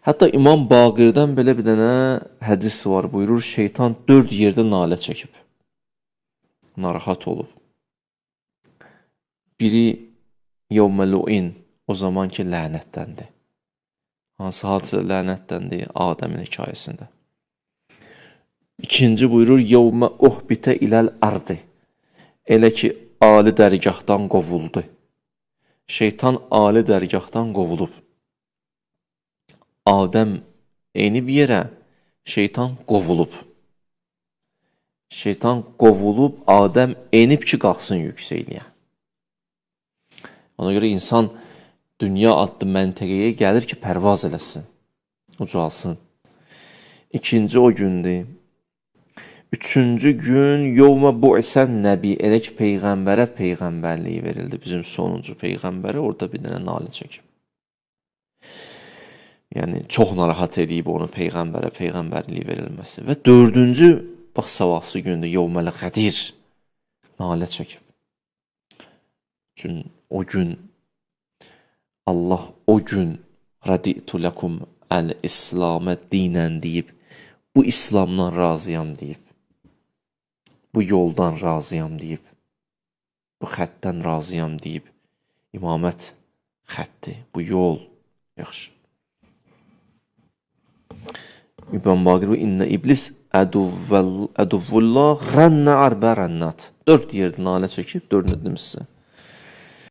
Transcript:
Hətta İmam Baqirdən belə bir dənə hədis var, buyurur, şeytan 4 yerdə nalə çəkib, narahat olub. Biri yevməlu'in, o zaman ki lənətləndi. Hansı hadisə lənətləndi? Adəmin hekayəsində. İkinci buyurur, yevmə uhbitə iləl ardı. Elə ki, ali dərgahdan qovuldu. Şeytan ali dərgahdan qovulub. Adəm enib yerə, şeytan qovulub. Şeytan qovulub, Adəm enib ki, qalxsın yüksəkliyə. Ona görə insan dünya adlı məntəqəyə gəlir ki, pərvaz eləsin, ucalsın. İkinci o gündür. Üçüncü gün, yevmə bu'isən nəbi, elə ki, peyğəmbərə peyğəmbərliyi verildi. Bizim sonuncu peyğəmbərə orada bir dənə nalə çəkib. Yəni, çox narahat edib onu peyğəmbərə peyğəmbərliyi verilməsi. Və dördüncü, bax, savaqsı gündür, yevməl qədir, nalə çəkib. O gün, Allah o gün, raditu ləkum əl-İslamə dinən deyib, bu İslamdan razıyam deyib. Bu yoldan razıyam deyib, bu xəttdən razıyam deyib, imamət xətti, bu yol, yaxşı. İbn Baqir, innə iblis əduvvullah rənnə arbə rənnat. 4 yerdə nalə çəkib, 4-ünü dedim sizə.